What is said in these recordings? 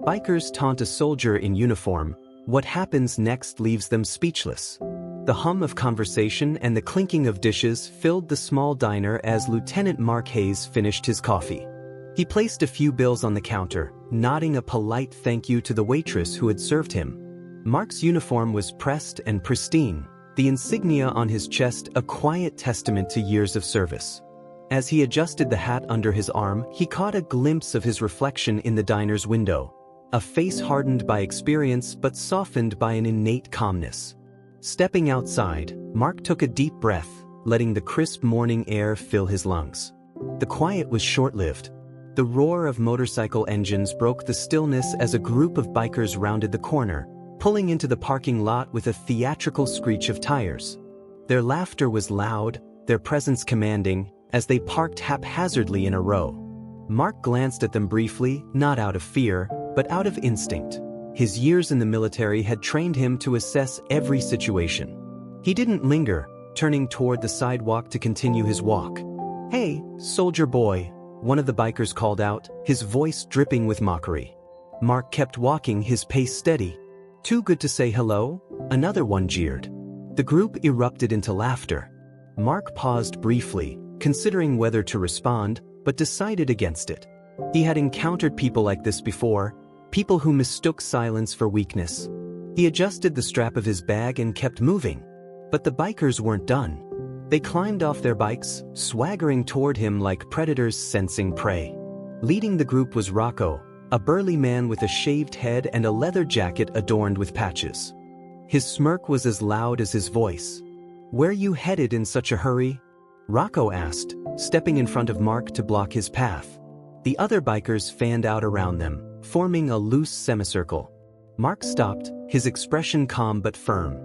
Bikers taunt a soldier in uniform. What happens next leaves them speechless. The hum of conversation and the clinking of dishes filled the small diner as Lieutenant Mark Hayes finished his coffee. He placed a few bills on the counter, nodding a polite thank you to the waitress who had served him. Mark's uniform was pressed and pristine, the insignia on his chest a quiet testament to years of service. As he adjusted the hat under his arm, he caught a glimpse of his reflection in the diner's window, a face hardened by experience but softened by an innate calmness. Stepping outside, Mark took a deep breath, letting the crisp morning air fill his lungs. The quiet was short-lived. The roar of motorcycle engines broke the stillness as a group of bikers rounded the corner, pulling into the parking lot with a theatrical screech of tires. Their laughter was loud, their presence commanding, as they parked haphazardly in a row. Mark glanced at them briefly, not out of fear, but out of instinct. His years in the military had trained him to assess every situation. He didn't linger, turning toward the sidewalk to continue his walk. "Hey, soldier boy," one of the bikers called out, his voice dripping with mockery. Mark kept walking, his pace steady. "Too good to say hello?" another one jeered. The group erupted into laughter. Mark paused briefly, considering whether to respond, but decided against it. He had encountered people like this before, people who mistook silence for weakness. He adjusted the strap of his bag and kept moving. But the bikers weren't done. They climbed off their bikes, swaggering toward him like predators sensing prey. Leading the group was Rocco, a burly man with a shaved head and a leather jacket adorned with patches. His smirk was as loud as his voice. "Where you headed in such a hurry?" Rocco asked, stepping in front of Mark to block his path. The other bikers fanned out around them, forming a loose semicircle. Mark stopped, his expression calm but firm.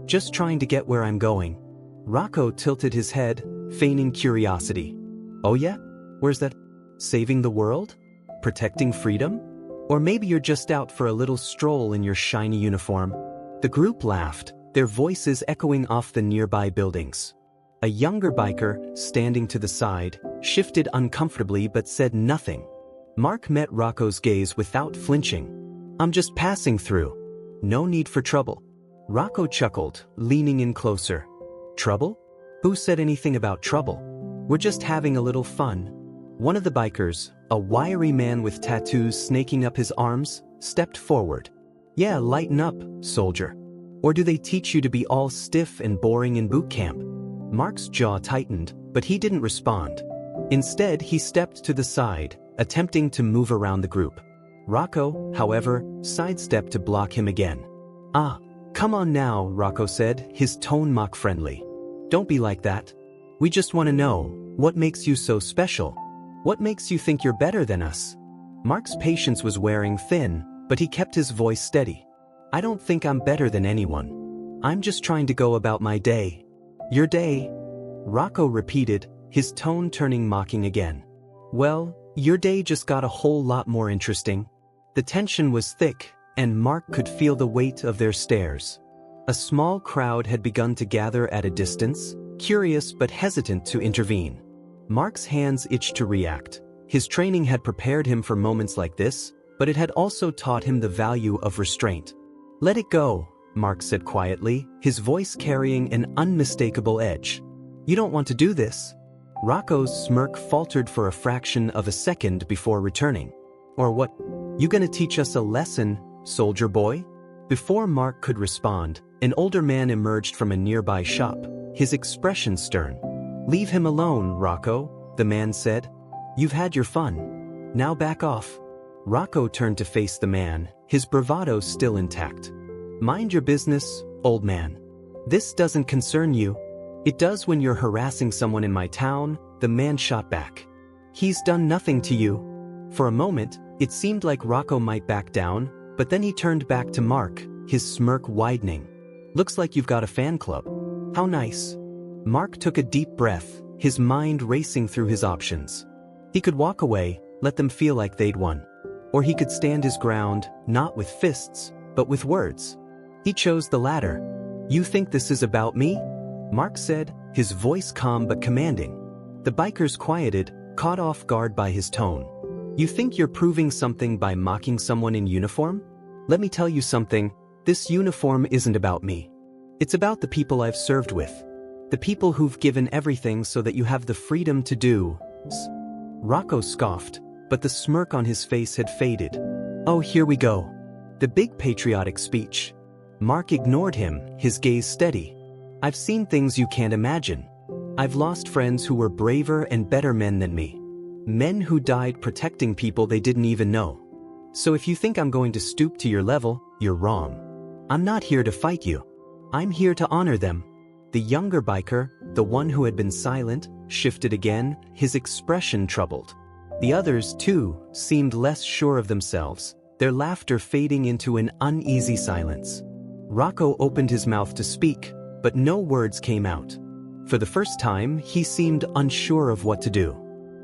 "Just trying to get where I'm going." Rocco tilted his head, feigning curiosity. "Oh yeah? Where's that? Saving the world? Protecting freedom? Or maybe you're just out for a little stroll in your shiny uniform?" The group laughed, their voices echoing off the nearby buildings. A younger biker, standing to the side, shifted uncomfortably but said nothing. Mark met Rocco's gaze without flinching. "I'm just passing through. No need for trouble." Rocco chuckled, leaning in closer. "Trouble? Who said anything about trouble? We're just having a little fun." One of the bikers, a wiry man with tattoos snaking up his arms, stepped forward. "Yeah, lighten up, soldier. Or do they teach you to be all stiff and boring in boot camp?" Mark's jaw tightened, but he didn't respond. Instead, he stepped to the side, attempting to move around the group. Rocco, however, sidestepped to block him again. "Ah, come on now," Rocco said, his tone mock-friendly. "Don't be like that. We just want to know, what makes you so special? What makes you think you're better than us?" Mark's patience was wearing thin, but he kept his voice steady. "I don't think I'm better than anyone. I'm just trying to go about my day." "Your day?" Rocco repeated, his tone turning mocking again. "Well, your day just got a whole lot more interesting." The tension was thick, and Mark could feel the weight of their stares. A small crowd had begun to gather at a distance, curious but hesitant to intervene. Mark's hands itched to react. His training had prepared him for moments like this, but it had also taught him the value of restraint. "Let it go," Mark said quietly, his voice carrying an unmistakable edge. "You don't want to do this." Rocco's smirk faltered for a fraction of a second before returning. "Or what? You gonna teach us a lesson, soldier boy?" Before Mark could respond, an older man emerged from a nearby shop, his expression stern. "Leave him alone, Rocco," the man said. "You've had your fun. Now back off." Rocco turned to face the man, his bravado still intact. "Mind your business, old man. This doesn't concern you." "It does when you're harassing someone in my town," the man shot back. "He's done nothing to you." For a moment, it seemed like Rocco might back down, but then he turned back to Mark, his smirk widening. "Looks like you've got a fan club. How nice." Mark took a deep breath, his mind racing through his options. He could walk away, let them feel like they'd won. Or he could stand his ground, not with fists, but with words. He chose the latter. "You think this is about me?" Mark said, his voice calm but commanding. The bikers quieted, caught off guard by his tone. You think you're proving something by mocking someone in uniform? Let me tell you something, this uniform isn't about me. It's about the people I've served with. The people who've given everything so that you have the freedom to do. Rocco scoffed, but the smirk on his face had faded. Oh, here we go. The big patriotic speech. Mark ignored him, his gaze steady. I've seen things you can't imagine. I've lost friends who were braver and better men than me. Men who died protecting people they didn't even know. So if you think I'm going to stoop to your level, you're wrong. I'm not here to fight you. I'm here to honor them. The younger biker, the one who had been silent, shifted again, his expression troubled. The others, too, seemed less sure of themselves, their laughter fading into an uneasy silence. Rocco opened his mouth to speak, but no words came out. For the first time, he seemed unsure of what to do.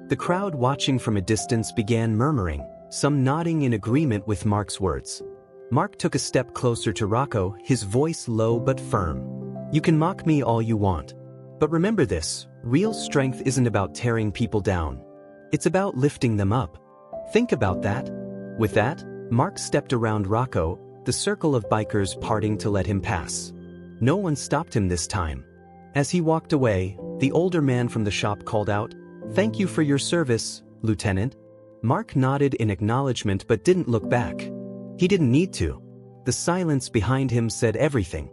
The crowd watching from a distance began murmuring, some nodding in agreement with Mark's words. Mark took a step closer to Rocco, his voice low but firm. You can mock me all you want. But remember this, real strength isn't about tearing people down. It's about lifting them up. Think about that. With that, Mark stepped around Rocco, the circle of bikers parting to let him pass. No one stopped him this time. As he walked away, the older man from the shop called out, "Thank you for your service, Lieutenant." Mark nodded in acknowledgement but didn't look back. He didn't need to. The silence behind him said everything.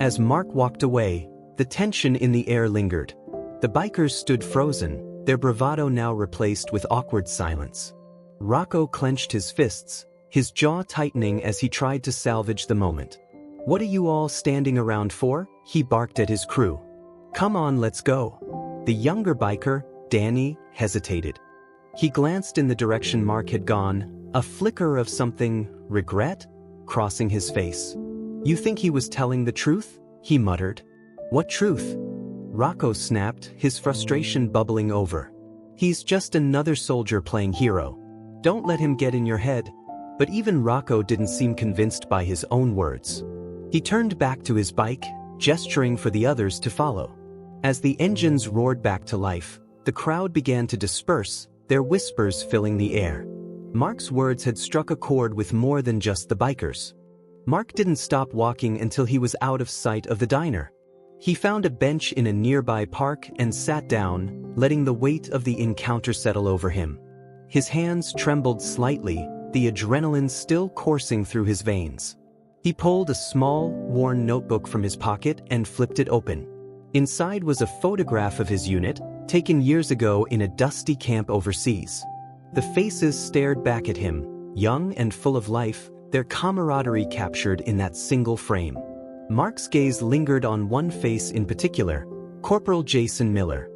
As Mark walked away, the tension in the air lingered. The bikers stood frozen, their bravado now replaced with awkward silence. Rocco clenched his fists, his jaw tightening as he tried to salvage the moment. "What are you all standing around for?" he barked at his crew. "Come on, let's go." The younger biker, Danny, hesitated. He glanced in the direction Mark had gone, a flicker of something, regret, crossing his face. "You think he was telling the truth?" he muttered. "What truth?" Rocco snapped, his frustration bubbling over. "He's just another soldier playing hero. Don't let him get in your head." But even Rocco didn't seem convinced by his own words. He turned back to his bike, gesturing for the others to follow. As the engines roared back to life, the crowd began to disperse, their whispers filling the air. Mark's words had struck a chord with more than just the bikers. Mark didn't stop walking until he was out of sight of the diner. He found a bench in a nearby park and sat down, letting the weight of the encounter settle over him. His hands trembled slightly, the adrenaline still coursing through his veins. He pulled a small, worn notebook from his pocket and flipped it open. Inside was a photograph of his unit, taken years ago in a dusty camp overseas. The faces stared back at him, young and full of life, their camaraderie captured in that single frame. Mark's gaze lingered on one face in particular, Corporal Jason Miller.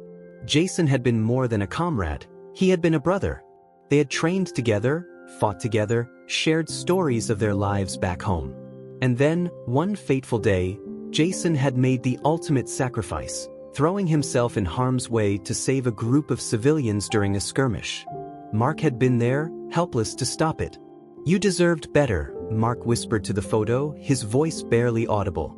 Jason had been more than a comrade, he had been a brother. They had trained together, fought together, shared stories of their lives back home. And then, one fateful day, Jason had made the ultimate sacrifice, throwing himself in harm's way to save a group of civilians during a skirmish. Mark had been there, helpless to stop it. "You deserved better," Mark whispered to the photo, his voice barely audible.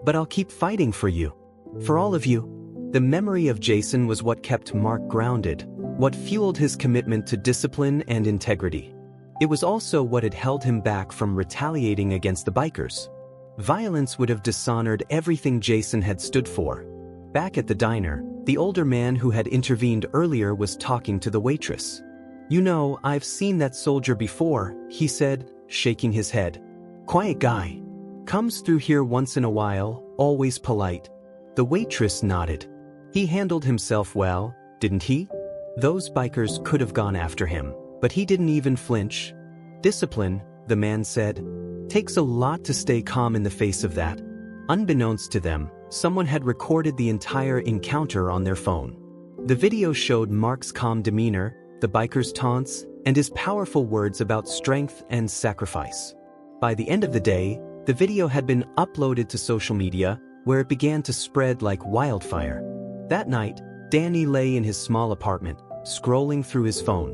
"But I'll keep fighting for you. For all of you." The memory of Jason was what kept Mark grounded, what fueled his commitment to discipline and integrity. It was also what had held him back from retaliating against the bikers. Violence would have dishonored everything Jason had stood for. Back at the diner, the older man who had intervened earlier was talking to the waitress. "You know, I've seen that soldier before," he said, shaking his head. "Quiet guy. Comes through here once in a while, always polite." The waitress nodded. "He handled himself well, didn't he?" Those bikers could have gone after him, but he didn't even flinch. "Discipline," the man said. "Takes a lot to stay calm in the face of that." Unbeknownst to them, someone had recorded the entire encounter on their phone. The video showed Mark's calm demeanor, the biker's taunts, and his powerful words about strength and sacrifice. By the end of the day, the video had been uploaded to social media, where it began to spread like wildfire. That night, Danny lay in his small apartment, scrolling through his phone.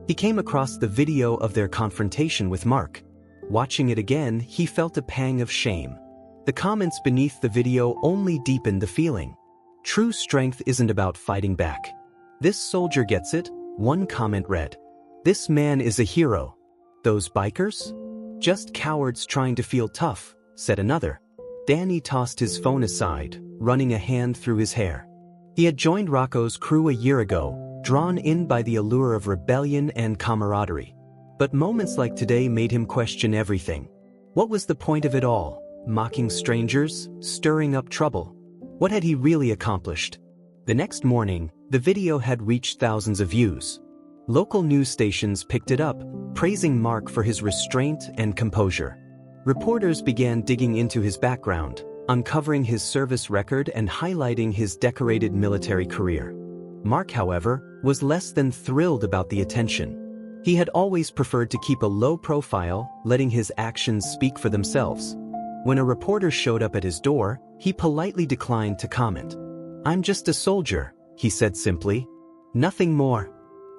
He came across the video of their confrontation with Mark. Watching it again, he felt a pang of shame. The comments beneath the video only deepened the feeling. "True strength isn't about fighting back. This soldier gets it," one comment read. This man is a hero. Those bikers? Just cowards trying to feel tough, said another. Danny tossed his phone aside, running a hand through his hair. He had joined Rocco's crew a year ago, drawn in by the allure of rebellion and camaraderie. But moments like today made him question everything. What was the point of it all? Mocking strangers? Stirring up trouble? What had he really accomplished? The next morning, the video had reached thousands of views. Local news stations picked it up, praising Mark for his restraint and composure. Reporters began digging into his background, uncovering his service record and highlighting his decorated military career. Mark, however, was less than thrilled about the attention. He had always preferred to keep a low profile, letting his actions speak for themselves. When a reporter showed up at his door, he politely declined to comment. "I'm just a soldier," he said simply. Nothing more.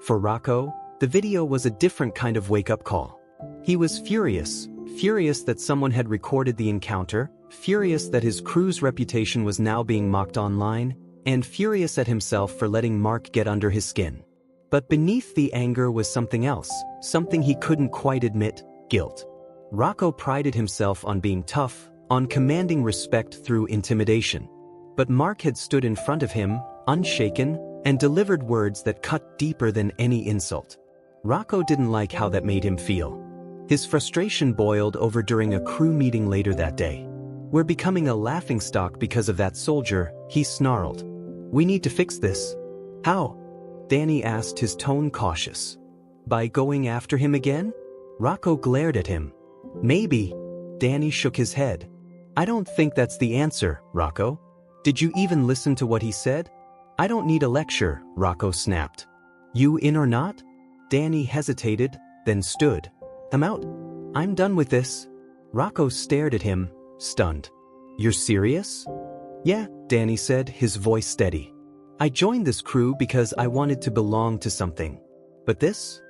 For Rocco, the video was a different kind of wake-up call. He was furious that someone had recorded the encounter, furious that his crew's reputation was now being mocked online, and furious at himself for letting Mark get under his skin. But beneath the anger was something else, something he couldn't quite admit: guilt. Rocco prided himself on being tough, on commanding respect through intimidation. But Mark had stood in front of him, unshaken, and delivered words that cut deeper than any insult. Rocco didn't like how that made him feel. His frustration boiled over during a crew meeting later that day. "We're becoming a laughingstock because of that soldier," he snarled. "We need to fix this." "How?" Danny asked, his tone cautious. "By going after him again?" Rocco glared at him. "Maybe." Danny shook his head. "I don't think that's the answer, Rocco. Did you even listen to what he said?" "I don't need a lecture," Rocco snapped. "You in or not?" Danny hesitated, then stood. "I'm out. I'm done with this." Rocco stared at him, stunned. "You're serious?" "Yeah," Danny said, his voice steady. "I joined this crew because I wanted to belong to something. But this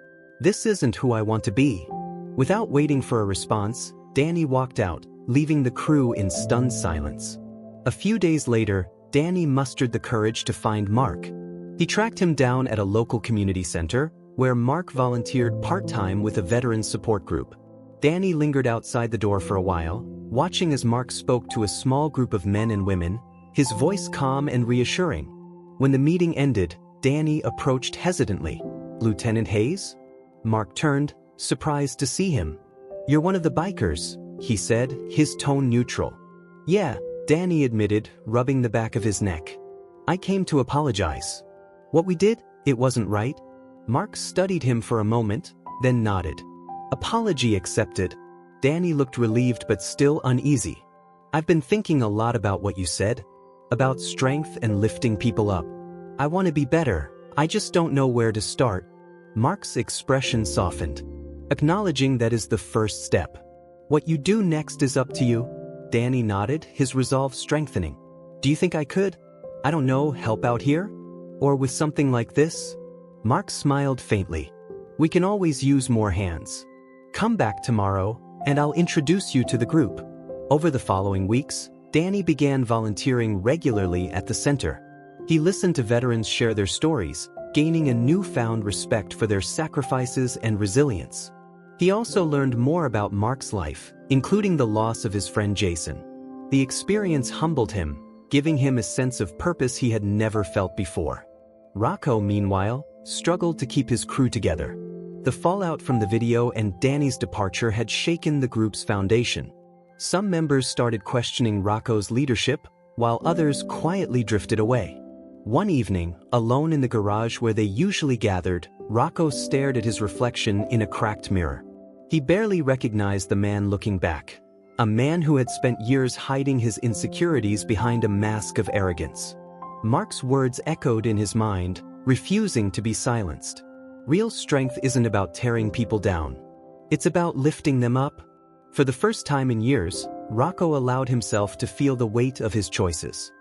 isn't who I want to be." Without waiting for a response, Danny walked out, leaving the crew in stunned silence. A few days later, Danny mustered the courage to find Mark. He tracked him down at a local community center, where Mark volunteered part-time with a veteran support group. Danny lingered outside the door for a while, watching as Mark spoke to a small group of men and women, his voice calm and reassuring. When the meeting ended, Danny approached hesitantly. "Lieutenant Hayes?" Mark turned, surprised to see him. "You're one of the bikers," he said, his tone neutral. "Yeah," Danny admitted, rubbing the back of his neck. "I came to apologize. What we did, it wasn't right." Mark studied him for a moment, then nodded. "Apology accepted." Danny looked relieved but still uneasy. "I've been thinking a lot about what you said. About strength and lifting people up. I want to be better, I just don't know where to start." Mark's expression softened. "Acknowledging that is the first step. What you do next is up to you." Danny nodded, his resolve strengthening. "Do you think I could, I don't know, help out here? Or with something like this?" Mark smiled faintly. "We can always use more hands. Come back tomorrow, and I'll introduce you to the group." Over the following weeks, Danny began volunteering regularly at the center. He listened to veterans share their stories, gaining a newfound respect for their sacrifices and resilience. He also learned more about Mark's life, including the loss of his friend Jason. The experience humbled him, giving him a sense of purpose he had never felt before. Rocco, meanwhile, struggled to keep his crew together. The fallout from the video and Danny's departure had shaken the group's foundation. Some members started questioning Rocco's leadership, while others quietly drifted away. One evening, alone in the garage where they usually gathered, Rocco stared at his reflection in a cracked mirror. He barely recognized the man looking back, a man who had spent years hiding his insecurities behind a mask of arrogance. Mark's words echoed in his mind, refusing to be silenced. Real strength isn't about tearing people down. It's about lifting them up. For the first time in years, Rocco allowed himself to feel the weight of his choices.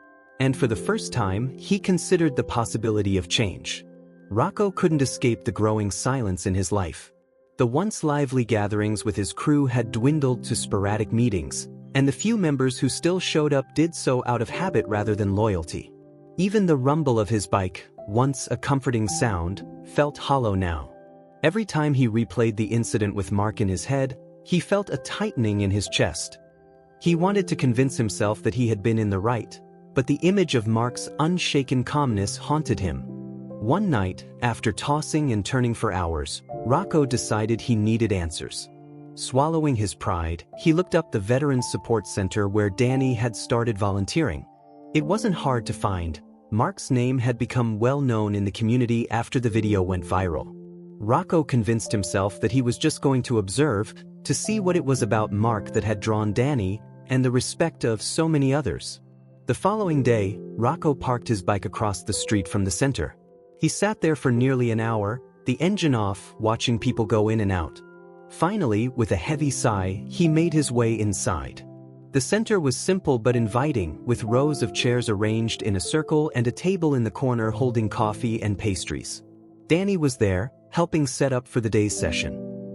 And for the first time, he considered the possibility of change. Rocco couldn't escape the growing silence in his life. The once lively gatherings with his crew had dwindled to sporadic meetings, and the few members who still showed up did so out of habit rather than loyalty. Even the rumble of his bike, once a comforting sound, felt hollow now. Every time he replayed the incident with Mark in his head, he felt a tightening in his chest. He wanted to convince himself that he had been in the right, but the image of Mark's unshaken calmness haunted him. One night, after tossing and turning for hours, Rocco decided he needed answers. Swallowing his pride, he looked up the Veterans Support Center where Danny had started volunteering. It wasn't hard to find. Mark's name had become well known in the community after the video went viral. Rocco convinced himself that he was just going to observe, to see what it was about Mark that had drawn Danny and the respect of so many others. The following day, Rocco parked his bike across the street from the center. He sat there for nearly an hour, the engine off, watching people go in and out. Finally, with a heavy sigh, he made his way inside. The center was simple but inviting, with rows of chairs arranged in a circle and a table in the corner holding coffee and pastries. Danny was there, helping set up for the day's session.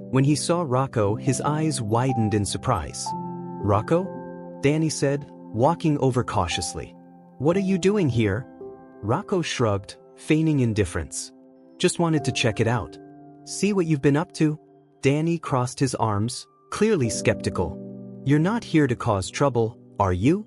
When he saw Rocco, his eyes widened in surprise. "Rocco?" Danny said, walking over cautiously. "What are you doing here?" Rocco shrugged, feigning indifference. "Just wanted to check it out. See what you've been up to?" Danny crossed his arms, clearly skeptical. "You're not here to cause trouble, are you?"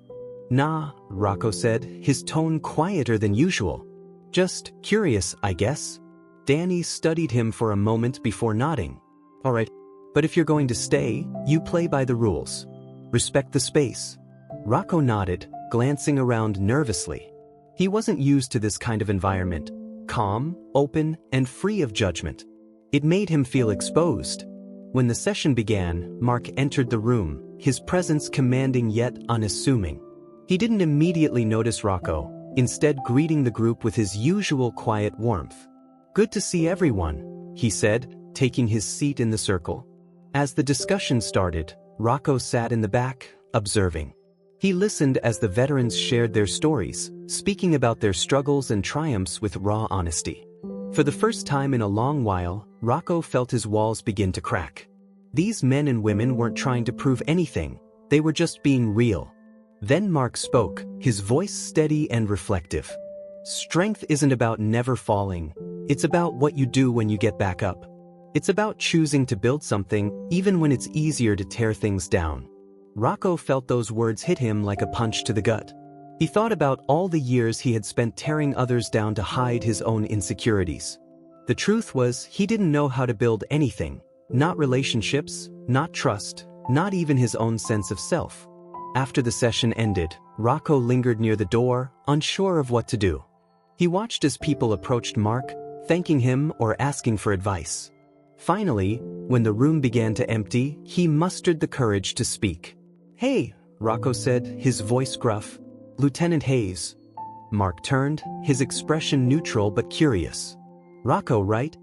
"Nah," Rocco said, his tone quieter than usual. "Just curious, I guess." Danny studied him for a moment before nodding. "All right, but if you're going to stay, you play by the rules. Respect the space." Rocco nodded, glancing around nervously. He wasn't used to this kind of environment, calm, open, and free of judgment. It made him feel exposed. When the session began, Mark entered the room, his presence commanding yet unassuming. He didn't immediately notice Rocco, instead greeting the group with his usual quiet warmth. "Good to see everyone," he said, taking his seat in the circle. As the discussion started, Rocco sat in the back, observing. He listened as the veterans shared their stories, speaking about their struggles and triumphs with raw honesty. For the first time in a long while, Rocco felt his walls begin to crack. These men and women weren't trying to prove anything, they were just being real. Then Mark spoke, his voice steady and reflective. "Strength isn't about never falling, it's about what you do when you get back up. It's about choosing to build something, even when it's easier to tear things down." Rocco felt those words hit him like a punch to the gut. He thought about all the years he had spent tearing others down to hide his own insecurities. The truth was, he didn't know how to build anything, not relationships, not trust, not even his own sense of self. After the session ended, Rocco lingered near the door, unsure of what to do. He watched as people approached Mark, thanking him or asking for advice. Finally, when the room began to empty, he mustered the courage to speak. "Hey," Rocco said, his voice gruff. "Lieutenant Hayes." Mark turned, his expression neutral but curious. "Rocco, right?"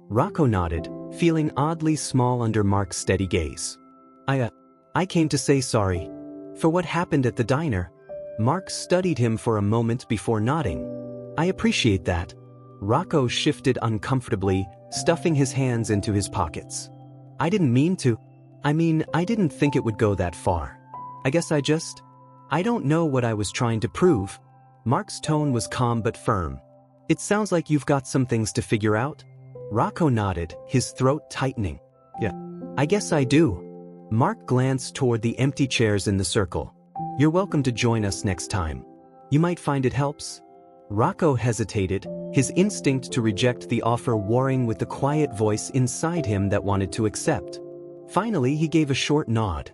Rocco nodded, feeling oddly small under Mark's steady gaze. I came to say sorry. For what happened at the diner." Mark studied him for a moment before nodding. "I appreciate that." Rocco shifted uncomfortably, stuffing his hands into his pockets. "I didn't mean to. I didn't think it would go that far. I guess I don't know what I was trying to prove." Mark's tone was calm but firm. "It sounds like you've got some things to figure out." Rocco nodded, his throat tightening. "Yeah, I guess I do." Mark glanced toward the empty chairs in the circle. "You're welcome to join us next time. You might find it helps." Rocco hesitated, his instinct to reject the offer warring with the quiet voice inside him that wanted to accept. Finally, he gave a short nod.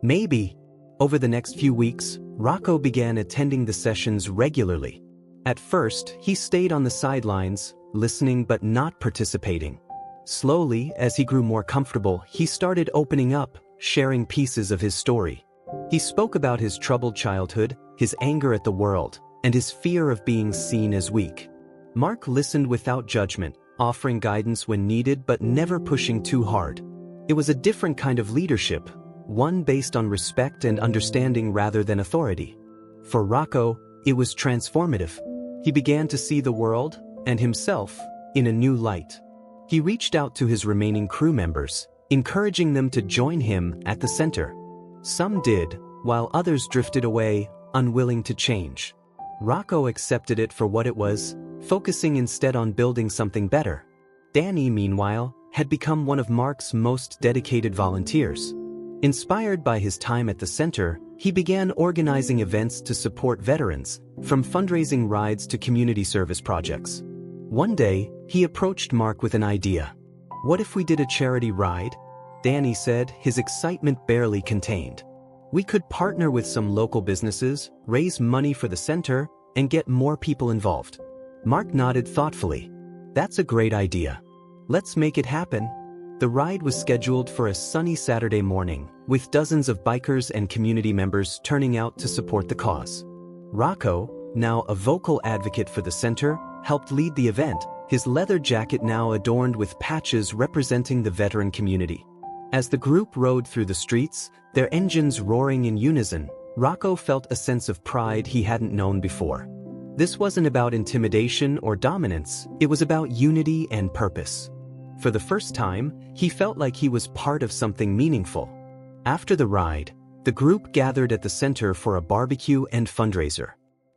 "Maybe." Over the next few weeks, Rocco began attending the sessions regularly. At first, he stayed on the sidelines, listening but not participating. Slowly, as he grew more comfortable, he started opening up, sharing pieces of his story. He spoke about his troubled childhood, his anger at the world, and his fear of being seen as weak. Mark listened without judgment, offering guidance when needed but never pushing too hard. It was a different kind of leadership, one based on respect and understanding rather than authority. For Rocco, it was transformative. He began to see the world, and himself, in a new light. He reached out to his remaining crew members, encouraging them to join him at the center. Some did, while others drifted away, unwilling to change. Rocco accepted it for what it was, focusing instead on building something better. Danny, meanwhile, had become one of Mark's most dedicated volunteers. Inspired by his time at the center, he began organizing events to support veterans, from fundraising rides to community service projects. One day, he approached Mark with an idea. "What if we did a charity ride?" Danny said, his excitement barely contained. "We could partner with some local businesses, raise money for the center, and get more people involved." Mark nodded thoughtfully. "That's a great idea. Let's make it happen." The ride was scheduled for a sunny Saturday morning, with dozens of bikers and community members turning out to support the cause. Rocco, now a vocal advocate for the center, helped lead the event, his leather jacket now adorned with patches representing the veteran community. As the group rode through the streets, their engines roaring in unison, Rocco felt a sense of pride he hadn't known before. This wasn't about intimidation or dominance, it was about unity and purpose. For the first time, he felt like he was part of something meaningful. After the ride, the group gathered at the center for a barbecue and fundraiser.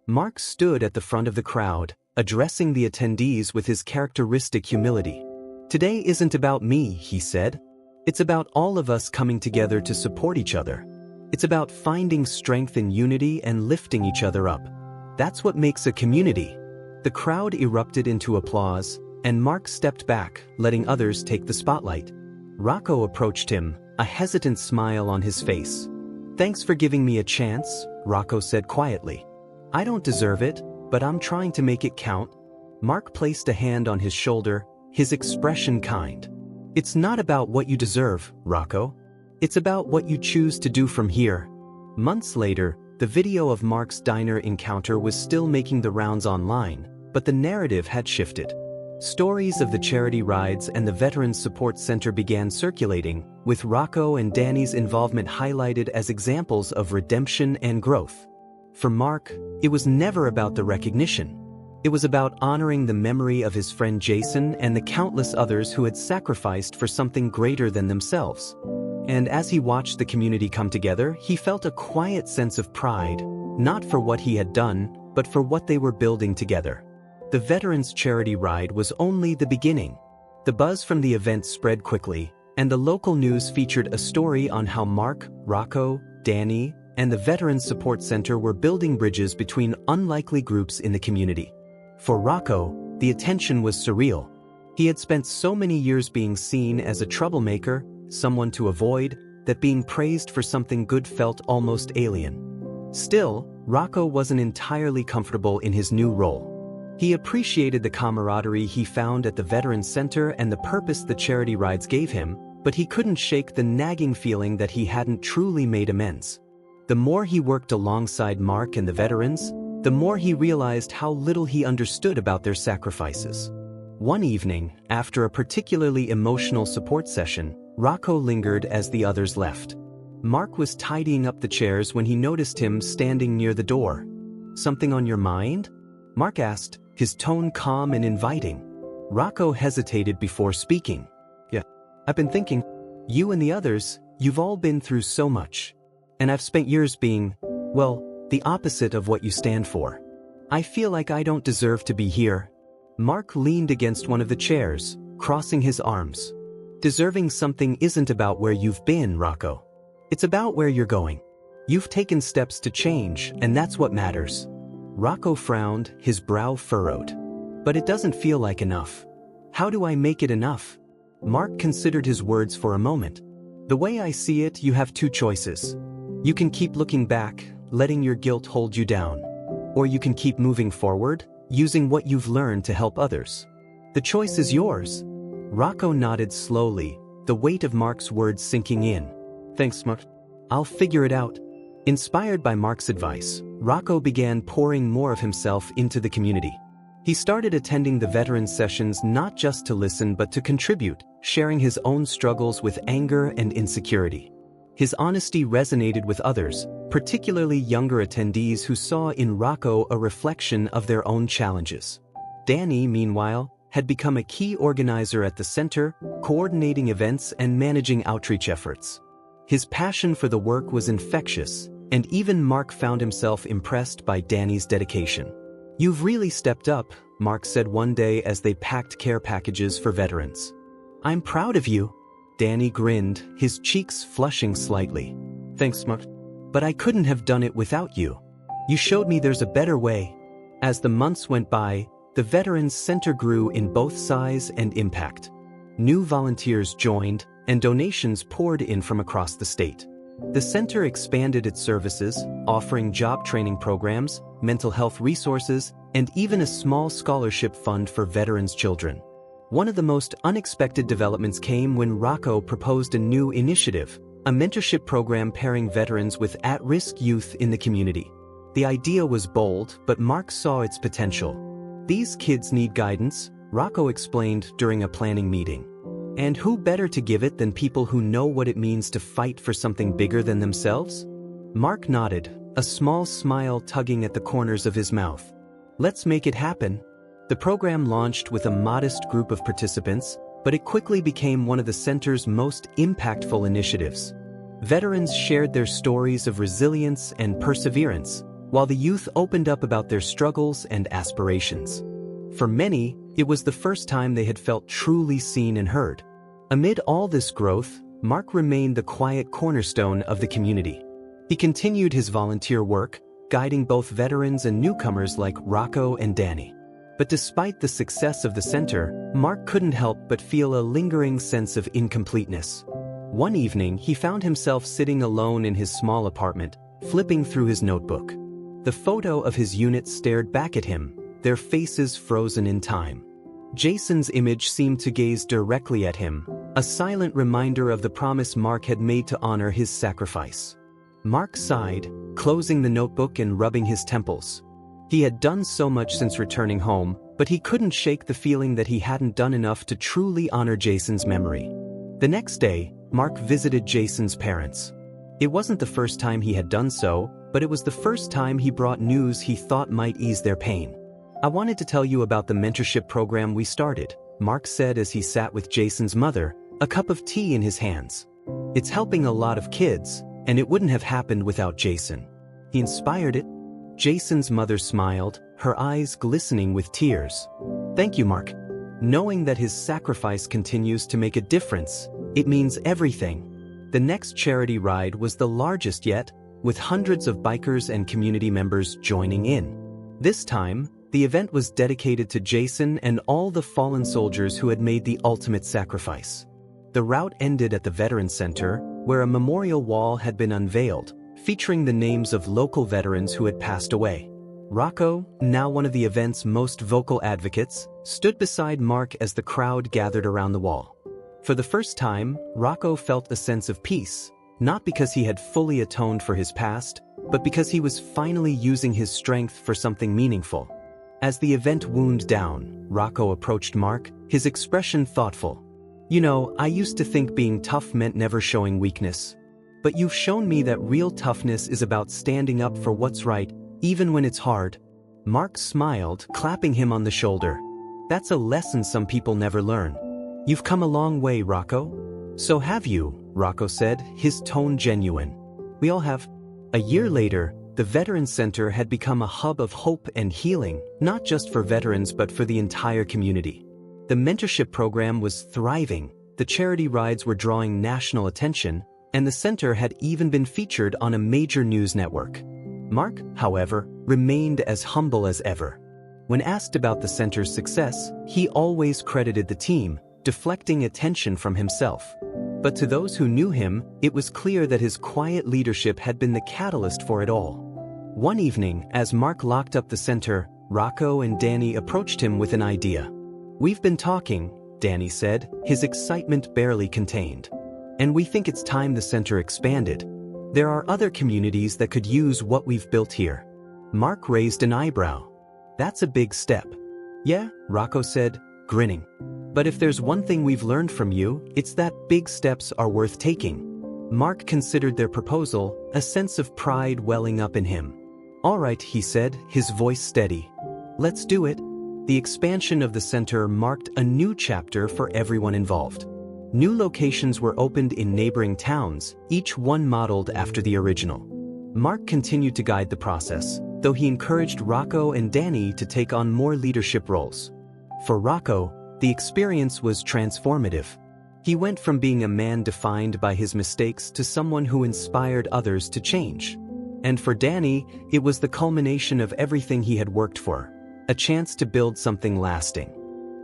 Mark stood at the front of the crowd, addressing the attendees with his characteristic humility. "Today isn't about me," he said. "It's about all of us coming together to support each other. It's about finding strength in unity and lifting each other up. That's what makes a community." The crowd erupted into applause, and Mark stepped back, letting others take the spotlight. Rocco approached him, a hesitant smile on his face. "Thanks for giving me a chance," Rocco said quietly. "I don't deserve it, but I'm trying to make it count." Mark placed a hand on his shoulder, his expression kind. "It's not about what you deserve, Rocco. It's about what you choose to do from here." Months later, the video of Mark's diner encounter was still making the rounds online, but the narrative had shifted. Stories of the charity rides and the Veterans Support Center began circulating, with Rocco and Danny's involvement highlighted as examples of redemption and growth. For Mark, it was never about the recognition. It was about honoring the memory of his friend Jason and the countless others who had sacrificed for something greater than themselves. And as he watched the community come together, he felt a quiet sense of pride, not for what he had done, but for what they were building together. The Veterans Charity Ride was only the beginning. The buzz from the event spread quickly, and the local news featured a story on how Mark, Rocco, Danny, and the Veterans Support Center were building bridges between unlikely groups in the community. For Rocco, the attention was surreal. He had spent so many years being seen as a troublemaker, someone to avoid, that being praised for something good felt almost alien. Still, Rocco wasn't entirely comfortable in his new role. He appreciated the camaraderie he found at the Veterans Center and the purpose the charity rides gave him, but he couldn't shake the nagging feeling that he hadn't truly made amends. The more he worked alongside Mark and the veterans, the more he realized how little he understood about their sacrifices. One evening, after a particularly emotional support session, Rocco lingered as the others left. Mark was tidying up the chairs when he noticed him standing near the door. "Something on your mind?" Mark asked, his tone calm and inviting. Rocco hesitated before speaking. "Yeah, I've been thinking, you and the others, you've all been through so much. And I've spent years being, well, the opposite of what you stand for. I feel like I don't deserve to be here." Mark leaned against one of the chairs, crossing his arms. "Deserving something isn't about where you've been, Rocco. It's about where you're going. You've taken steps to change, and that's what matters." Rocco frowned, his brow furrowed. "But it doesn't feel like enough. How do I make it enough?" Mark considered his words for a moment. "The way I see it, you have two choices. You can keep looking back, letting your guilt hold you down. Or you can keep moving forward, using what you've learned to help others. The choice is yours." Rocco nodded slowly, the weight of Mark's words sinking in. "Thanks, Mark. I'll figure it out." Inspired by Mark's advice, Rocco began pouring more of himself into the community. He started attending the veterans sessions not just to listen but to contribute, sharing his own struggles with anger and insecurity. His honesty resonated with others, particularly younger attendees who saw in Rocco a reflection of their own challenges. Danny, meanwhile, had become a key organizer at the center, coordinating events and managing outreach efforts. His passion for the work was infectious, and even Mark found himself impressed by Danny's dedication. "You've really stepped up," Mark said one day as they packed care packages for veterans. I'm proud of you. Danny grinned, his cheeks flushing slightly. Thanks, Mark. But I couldn't have done it without you. You showed me there's a better way. As the months went by, the Veterans Center grew in both size and impact. New volunteers joined, and donations poured in from across the state. The center expanded its services, offering job training programs, mental health resources, and even a small scholarship fund for veterans' children. One of the most unexpected developments came when Rocco proposed a new initiative, a mentorship program pairing veterans with at-risk youth in the community. The idea was bold, but Mark saw its potential. These kids need guidance, Rocco explained during a planning meeting. And who better to give it than people who know what it means to fight for something bigger than themselves? Mark nodded, a small smile tugging at the corners of his mouth. Let's make it happen. The program launched with a modest group of participants, but it quickly became one of the center's most impactful initiatives. Veterans shared their stories of resilience and perseverance, while the youth opened up about their struggles and aspirations. For many, it was the first time they had felt truly seen and heard. Amid all this growth, Mark remained the quiet cornerstone of the community. He continued his volunteer work, guiding both veterans and newcomers like Rocco and Danny. But despite the success of the center, Mark couldn't help but feel a lingering sense of incompleteness. One evening, he found himself sitting alone in his small apartment, flipping through his notebook. The photo of his unit stared back at him, their faces frozen in time. Jason's image seemed to gaze directly at him, a silent reminder of the promise Mark had made to honor his sacrifice. Mark sighed, closing the notebook and rubbing his temples. He had done so much since returning home, but he couldn't shake the feeling that he hadn't done enough to truly honor Jason's memory. The next day, Mark visited Jason's parents. It wasn't the first time he had done so, but it was the first time he brought news he thought might ease their pain. I wanted to tell you about the mentorship program we started, Mark said as he sat with Jason's mother, a cup of tea in his hands. It's helping a lot of kids, and it wouldn't have happened without Jason. He inspired it. Jason's mother smiled, her eyes glistening with tears. Thank you, Mark. Knowing that his sacrifice continues to make a difference, it means everything. The next charity ride was the largest yet, with hundreds of bikers and community members joining in. This time, the event was dedicated to Jason and all the fallen soldiers who had made the ultimate sacrifice. The route ended at the Veterans Center, where a memorial wall had been unveiled, featuring the names of local veterans who had passed away. Rocco, now one of the event's most vocal advocates, stood beside Mark as the crowd gathered around the wall. For the first time, Rocco felt a sense of peace, not because he had fully atoned for his past, but because he was finally using his strength for something meaningful. As the event wound down, Rocco approached Mark, his expression thoughtful. You know, I used to think being tough meant never showing weakness. But you've shown me that real toughness is about standing up for what's right, even when it's hard. Mark smiled, clapping him on the shoulder. That's a lesson some people never learn. You've come a long way, Rocco. So have you, Rocco said, his tone genuine. We all have. A year later, the Veterans Center had become a hub of hope and healing, not just for veterans but for the entire community. The mentorship program was thriving, the charity rides were drawing national attention, and the center had even been featured on a major news network. Mark, however, remained as humble as ever. When asked about the center's success, he always credited the team, deflecting attention from himself. But to those who knew him, it was clear that his quiet leadership had been the catalyst for it all. One evening, as Mark locked up the center, Rocco and Danny approached him with an idea. We've been talking, Danny said, his excitement barely contained. And we think it's time the center expanded. There are other communities that could use what we've built here. Mark raised an eyebrow. That's a big step. Yeah, Rocco said, grinning. But if there's one thing we've learned from you, it's that big steps are worth taking. Mark considered their proposal, a sense of pride welling up in him. All right, he said, his voice steady. Let's do it. The expansion of the center marked a new chapter for everyone involved. New locations were opened in neighboring towns, each one modeled after the original. Mark continued to guide the process, though he encouraged Rocco and Danny to take on more leadership roles. For Rocco, the experience was transformative. He went from being a man defined by his mistakes to someone who inspired others to change. And for Danny, it was the culmination of everything he had worked for, a chance to build something lasting.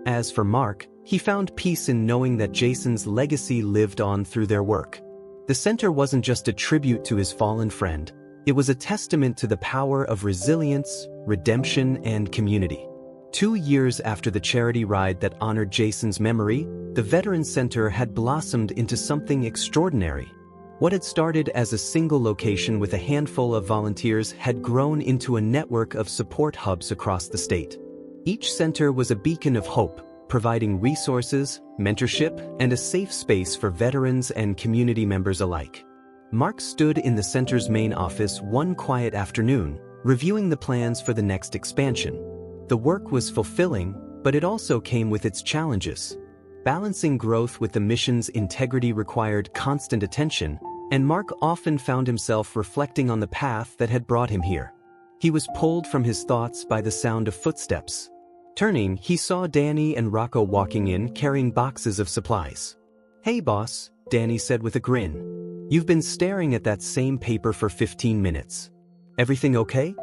As for Mark, he found peace in knowing that Jason's legacy lived on through their work. The center wasn't just a tribute to his fallen friend, it was a testament to the power of resilience, redemption, and community. 2 years after the charity ride that honored Jason's memory, the Veterans Center had blossomed into something extraordinary. What had started as a single location with a handful of volunteers had grown into a network of support hubs across the state. Each center was a beacon of hope, providing resources, mentorship, and a safe space for veterans and community members alike. Mark stood in the center's main office one quiet afternoon, reviewing the plans for the next expansion. The work was fulfilling, but it also came with its challenges. Balancing growth with the mission's integrity required constant attention, and Mark often found himself reflecting on the path that had brought him here. He was pulled from his thoughts by the sound of footsteps. Turning, he saw Danny and Rocco walking in carrying boxes of supplies. "Hey boss," Danny said with a grin. "You've been staring at that same paper for 15 minutes. Everything okay?"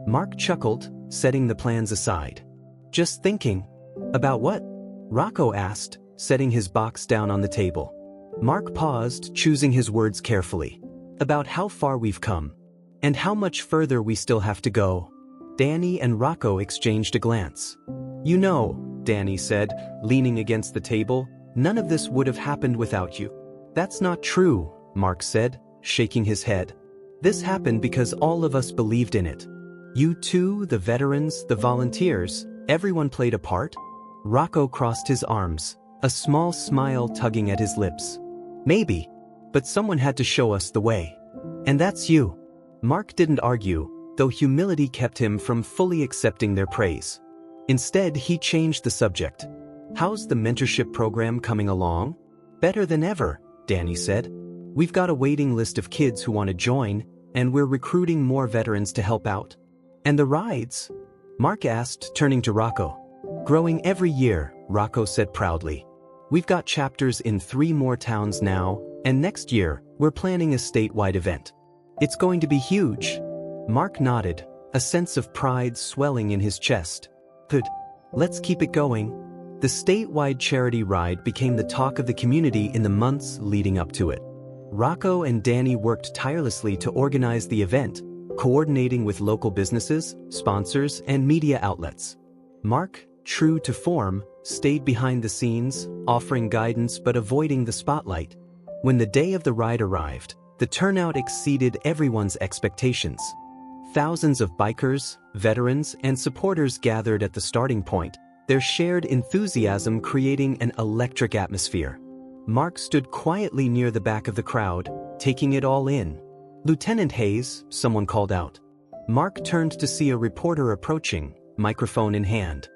Mark chuckled, setting the plans aside. "Just thinking." "About what?" Rocco asked, setting his box down on the table. Mark paused, choosing his words carefully. "About how far we've come. And how much further we still have to go." Danny and Rocco exchanged a glance. "You know," Danny said, leaning against the table, "none of this would have happened without you." "That's not true," Mark said, shaking his head. "This happened because all of us believed in it. You too, the veterans, the volunteers, everyone played a part." Rocco crossed his arms, a small smile tugging at his lips. "Maybe, but someone had to show us the way. And that's you." Mark didn't argue, though humility kept him from fully accepting their praise. Instead, he changed the subject. "How's the mentorship program coming along?" "Better than ever," Danny said. "We've got a waiting list of kids who want to join, and we're recruiting more veterans to help out." "And the rides?" Mark asked, turning to Rocco. "Growing every year," Rocco said proudly. "We've got chapters in 3 more towns now, and next year, we're planning a statewide event. It's going to be huge." Mark nodded, a sense of pride swelling in his chest. "Good. Let's keep it going." The statewide charity ride became the talk of the community in the months leading up to it. Rocco and Danny worked tirelessly to organize the event, coordinating with local businesses, sponsors, and media outlets. Mark, true to form, stayed behind the scenes, offering guidance but avoiding the spotlight. When the day of the ride arrived, the turnout exceeded everyone's expectations. Thousands of bikers, veterans, and supporters gathered at the starting point, their shared enthusiasm creating an electric atmosphere. Mark stood quietly near the back of the crowd, taking it all in. "Lieutenant Hayes," someone called out. Mark turned to see a reporter approaching, microphone in hand.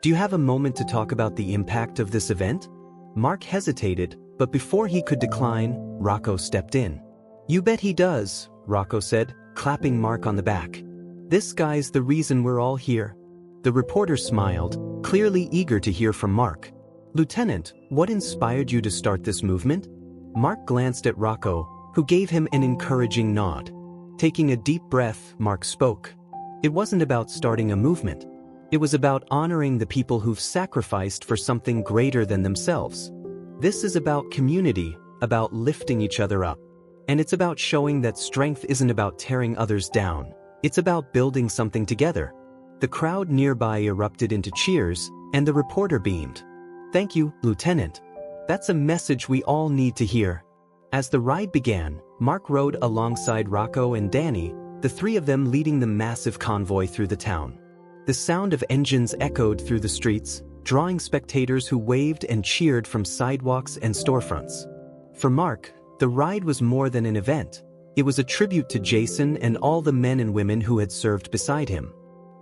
"Do you have a moment to talk about the impact of this event?" Mark hesitated, but before he could decline, Rocco stepped in. "You bet he does," Rocco said, clapping Mark on the back. "This guy's the reason we're all here." The reporter smiled, clearly eager to hear from Mark. "Lieutenant, what inspired you to start this movement?" Mark glanced at Rocco, who gave him an encouraging nod. Taking a deep breath, Mark spoke. "It wasn't about starting a movement. It was about honoring the people who've sacrificed for something greater than themselves. This is about community, about lifting each other up. And it's about showing that strength isn't about tearing others down. It's about building something together." The crowd nearby erupted into cheers, and the reporter beamed. "Thank you, Lieutenant. That's a message we all need to hear." As the ride began, Mark rode alongside Rocco and Danny, the 3 of them leading the massive convoy through the town. The sound of engines echoed through the streets, drawing spectators who waved and cheered from sidewalks and storefronts. For Mark, the ride was more than an event. It was a tribute to Jason and all the men and women who had served beside him.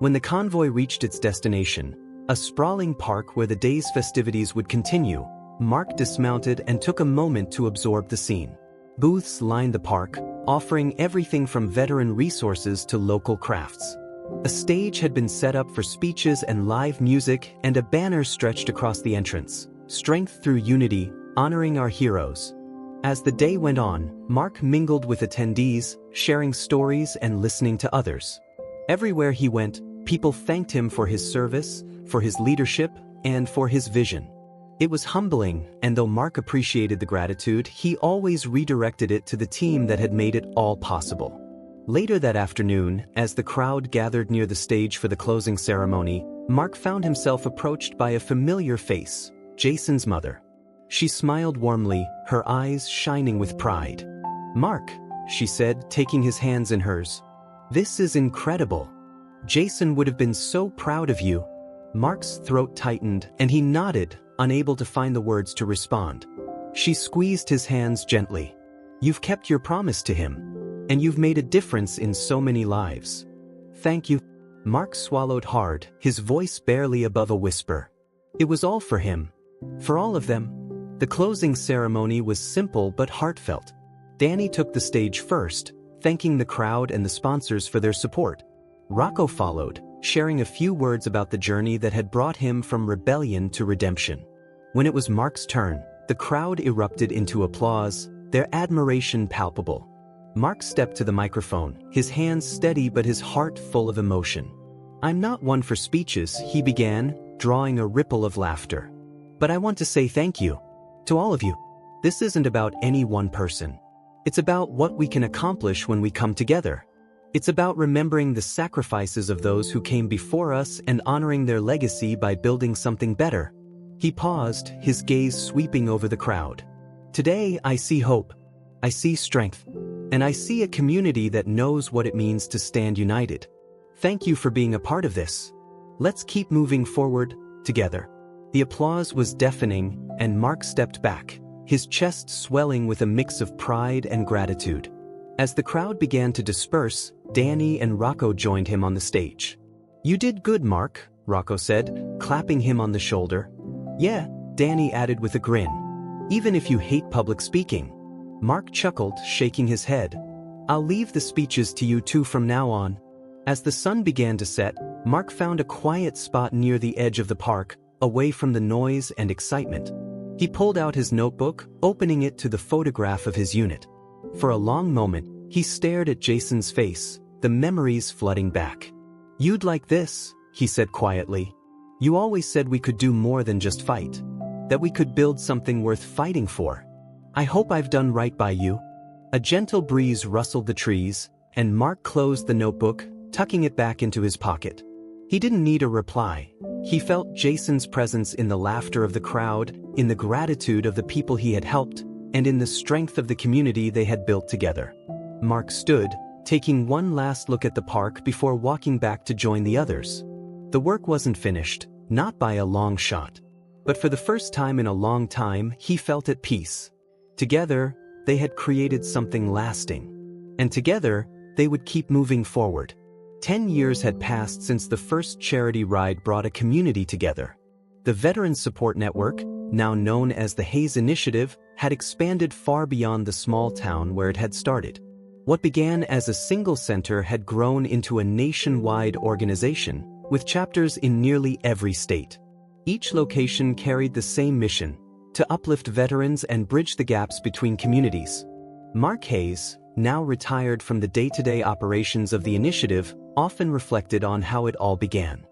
When the convoy reached its destination, a sprawling park where the day's festivities would continue, Mark dismounted and took a moment to absorb the scene. Booths lined the park, offering everything from veteran resources to local crafts. A stage had been set up for speeches and live music, and a banner stretched across the entrance. "Strength through unity, honoring our heroes. As the day went on, Mark mingled with attendees, sharing stories and listening to others. Everywhere he went, people thanked him for his service, for his leadership, and for his vision. It was humbling, and though Mark appreciated the gratitude, he always redirected it to the team that had made it all possible. Later that afternoon, as the crowd gathered near the stage for the closing ceremony, Mark found himself approached by a familiar face, Jason's mother. She smiled warmly, her eyes shining with pride. "Mark," she said, taking his hands in hers. "This is incredible. Jason would have been so proud of you." Mark's throat tightened, and he nodded, unable to find the words to respond. She squeezed his hands gently. "You've kept your promise to him, and you've made a difference in so many lives. Thank you." Mark swallowed hard, his voice barely above a whisper. It was all for him. For all of them. The closing ceremony was simple but heartfelt. Danny took the stage first, thanking the crowd and the sponsors for their support. Rocco followed, sharing a few words about the journey that had brought him from rebellion to redemption. When it was Mark's turn, the crowd erupted into applause, their admiration palpable. Mark stepped to the microphone, his hands steady but his heart full of emotion. "I'm not one for speeches," he began, drawing a ripple of laughter. "But I want to say thank you. To all of you. This isn't about any one person. It's about what we can accomplish when we come together. It's about remembering the sacrifices of those who came before us and honoring their legacy by building something better." He paused, his gaze sweeping over the crowd. "Today I see hope. I see strength. And I see a community that knows what it means to stand united. Thank you for being a part of this. Let's keep moving forward, together." The applause was deafening, and Mark stepped back, his chest swelling with a mix of pride and gratitude. As the crowd began to disperse, Danny and Rocco joined him on the stage. "You did good, Mark," Rocco said, clapping him on the shoulder. "Yeah," Danny added with a grin. "Even if you hate public speaking." Mark chuckled, shaking his head. "I'll leave the speeches to you two from now on." As the sun began to set, Mark found a quiet spot near the edge of the park, away from the noise and excitement. He pulled out his notebook, opening it to the photograph of his unit. For a long moment, he stared at Jason's face, the memories flooding back. "You'd like this," he said quietly. "You always said we could do more than just fight. That we could build something worth fighting for. I hope I've done right by you." A gentle breeze rustled the trees, and Mark closed the notebook, tucking it back into his pocket. He didn't need a reply. He felt Jason's presence in the laughter of the crowd, in the gratitude of the people he had helped, and in the strength of the community they had built together. Mark stood, taking one last look at the park before walking back to join the others. The work wasn't finished, not by a long shot. But for the first time in a long time, he felt at peace. Together, they had created something lasting. And together, they would keep moving forward. 10 years had passed since the first charity ride brought a community together. The Veteran Support Network, now known as the Hayes Initiative, had expanded far beyond the small town where it had started. What began as a single center had grown into a nationwide organization, with chapters in nearly every state. Each location carried the same mission: to uplift veterans and bridge the gaps between communities. Mark Hayes, now retired from the day-to-day operations of the initiative, often reflected on how it all began.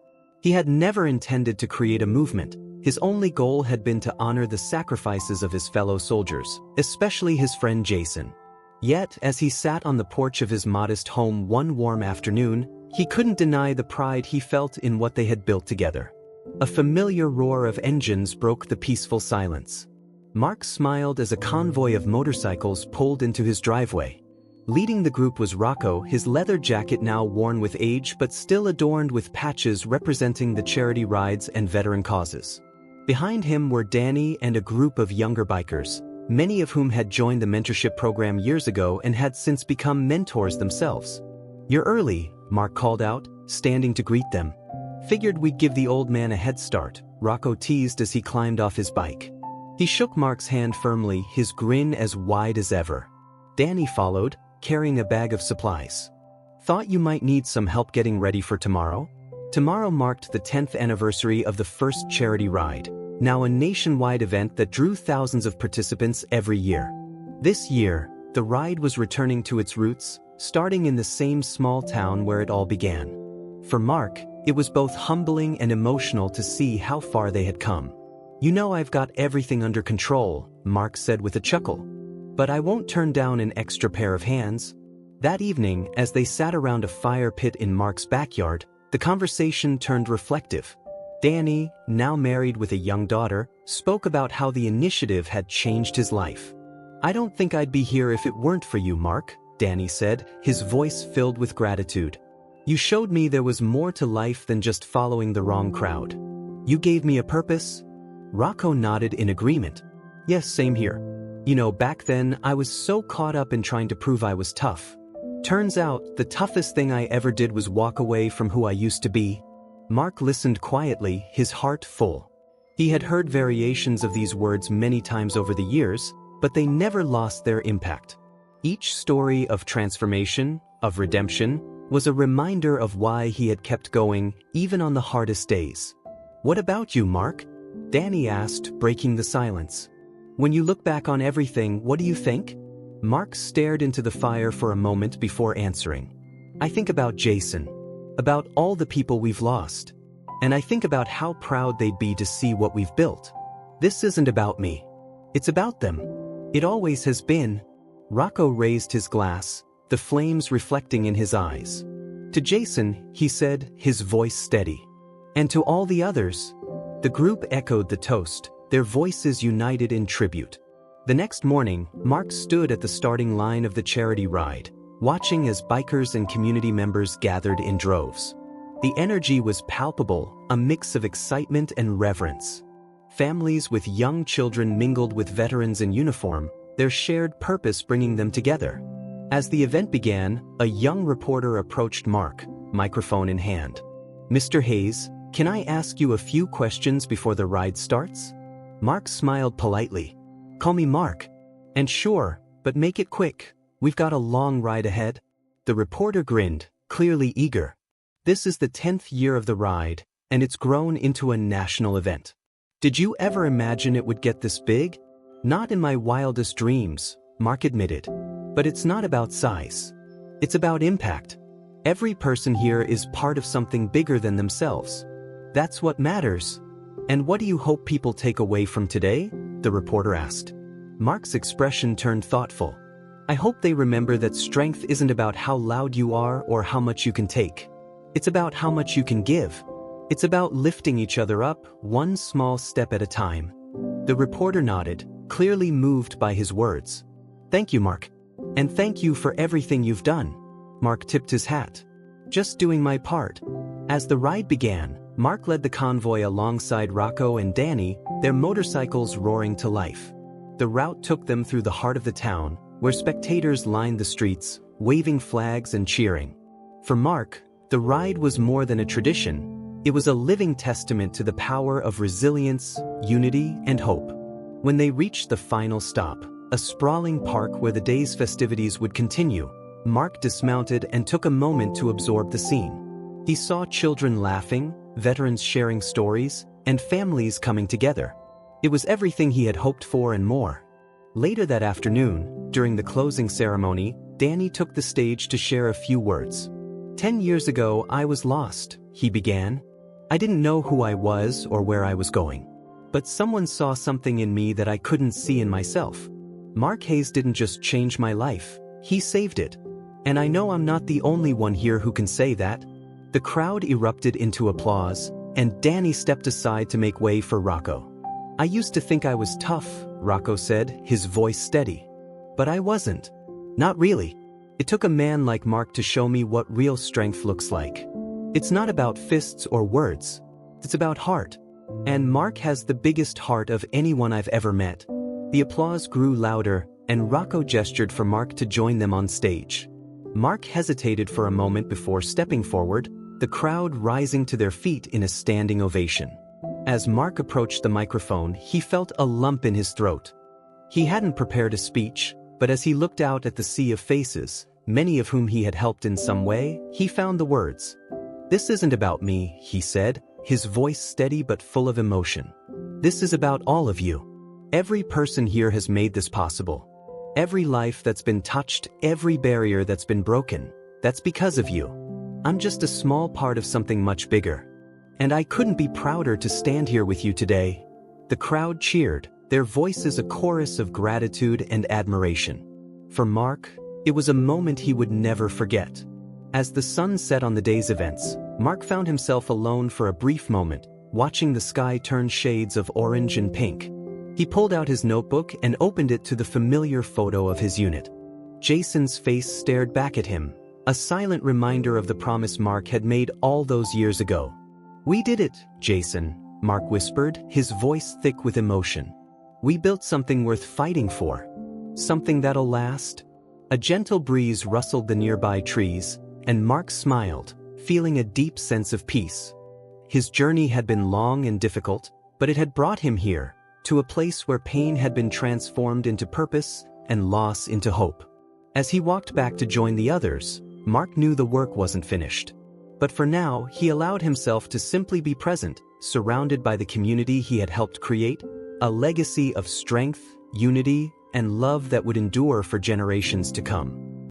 He had never intended to create a movement. His only goal had been to honor the sacrifices of his fellow soldiers, especially his friend Jason. Yet, as he sat on the porch of his modest home one warm afternoon, he couldn't deny the pride he felt in what they had built together. A familiar roar of engines broke the peaceful silence. Mark smiled as a convoy of motorcycles pulled into his driveway. Leading the group was Rocco, his leather jacket now worn with age but still adorned with patches representing the charity rides and veteran causes. Behind him were Danny and a group of younger bikers, many of whom had joined the mentorship program years ago and had since become mentors themselves. "You're early," Mark called out, standing to greet them. "Figured we'd give the old man a head start," Rocco teased as he climbed off his bike. He shook Mark's hand firmly, his grin as wide as ever. Danny followed, carrying a bag of supplies. "Thought you might need some help getting ready for tomorrow?" Tomorrow marked the 10th anniversary of the first charity ride. now a nationwide event that drew thousands of participants every year. This year, the ride was returning to its roots, starting in the same small town where it all began. For Mark, it was both humbling and emotional to see how far they had come. "You know I've got everything under control," Mark said with a chuckle. "But I won't turn down an extra pair of hands." That evening, as they sat around a fire pit in Mark's backyard, the conversation turned reflective. Danny, now married with a young daughter, spoke about how the initiative had changed his life. "I don't think I'd be here if it weren't for you, Mark," Danny said, his voice filled with gratitude. "You showed me there was more to life than just following the wrong crowd. You gave me a purpose." Rocco nodded in agreement. "Yes, same here. You know, back then, I was so caught up in trying to prove I was tough. Turns out, the toughest thing I ever did was walk away from who I used to be." Mark listened quietly, his heart full. He had heard variations of these words many times over the years, but they never lost their impact. Each story of transformation, of redemption, was a reminder of why he had kept going, even on the hardest days. "What about you, Mark?" Danny asked, breaking the silence. "When you look back on everything, what do you think?" Mark stared into the fire for a moment before answering. "I think about Jason, about all the people we've lost, and I think about how proud they'd be to see what we've built. This isn't about me. It's about them. It always has been." Rocco raised his glass, the flames reflecting in his eyes. "To Jason," he said, his voice steady. "And to all the others." The group echoed the toast, their voices united in tribute. The next morning, Mark stood at the starting line of the charity ride, watching as bikers and community members gathered in droves. The energy was palpable, a mix of excitement and reverence. Families with young children mingled with veterans in uniform, their shared purpose bringing them together. As the event began, a young reporter approached Mark, microphone in hand. "Mr. Hayes, can I ask you a few questions before the ride starts?" Mark smiled politely. "Call me Mark." "And sure, but make it quick. We've got a long ride ahead." The reporter grinned, clearly eager. "This is the 10th year of the ride, and it's grown into a national event. Did you ever imagine it would get this big?" "Not in my wildest dreams," Mark admitted. "But it's not about size. It's about impact. Every person here is part of something bigger than themselves. That's what matters." "And what do you hope people take away from today?" the reporter asked. Mark's expression turned thoughtful. "I hope they remember that strength isn't about how loud you are or how much you can take. It's about how much you can give. It's about lifting each other up, one small step at a time." The reporter nodded, clearly moved by his words. "Thank you, Mark. And thank you for everything you've done." Mark tipped his hat. "Just doing my part." As the ride began, Mark led the convoy alongside Rocco and Danny, their motorcycles roaring to life. The route took them through the heart of the town, where spectators lined the streets, waving flags and cheering. For Mark, the ride was more than a tradition. It was a living testament to the power of resilience, unity, and hope. When they reached the final stop, a sprawling park where the day's festivities would continue, Mark dismounted and took a moment to absorb the scene. He saw children laughing, veterans sharing stories, and families coming together. It was everything he had hoped for and more. Later that afternoon, during the closing ceremony, Danny took the stage to share a few words. 10 years ago, I was lost," he began. "I didn't know who I was or where I was going. But someone saw something in me that I couldn't see in myself. Mark Hayes didn't just change my life, he saved it. And I know I'm not the only one here who can say that." The crowd erupted into applause, and Danny stepped aside to make way for Rocco. "I used to think I was tough," Rocco said, his voice steady. "But I wasn't. Not really. It took a man like Mark to show me what real strength looks like. It's not about fists or words. It's about heart. And Mark has the biggest heart of anyone I've ever met." The applause grew louder, and Rocco gestured for Mark to join them on stage. Mark hesitated for a moment before stepping forward, the crowd rising to their feet in a standing ovation. As Mark approached the microphone, he felt a lump in his throat. He hadn't prepared a speech, but as he looked out at the sea of faces, many of whom he had helped in some way, he found the words. "This isn't about me," he said, his voice steady but full of emotion. This is about all of you. Every person here has made this possible. Every life that's been touched, every barrier that's been broken, that's because of you. I'm just a small part of something much bigger. And I couldn't be prouder to stand here with you today. The crowd cheered, their voices a chorus of gratitude and admiration. For Mark, it was a moment he would never forget. As the sun set on the day's events, Mark found himself alone for a brief moment, watching the sky turn shades of orange and pink. He pulled out his notebook and opened it to the familiar photo of his unit. Jason's face stared back at him, a silent reminder of the promise Mark had made all those years ago. "We did it, Jason," Mark whispered, his voice thick with emotion. "We built something worth fighting for. Something that'll last." A gentle breeze rustled the nearby trees, and Mark smiled, feeling a deep sense of peace. His journey had been long and difficult, but it had brought him here, to a place where pain had been transformed into purpose and loss into hope. As he walked back to join the others, Mark knew the work wasn't finished. But for now, he allowed himself to simply be present, surrounded by the community he had helped create, a legacy of strength, unity, and love that would endure for generations to come.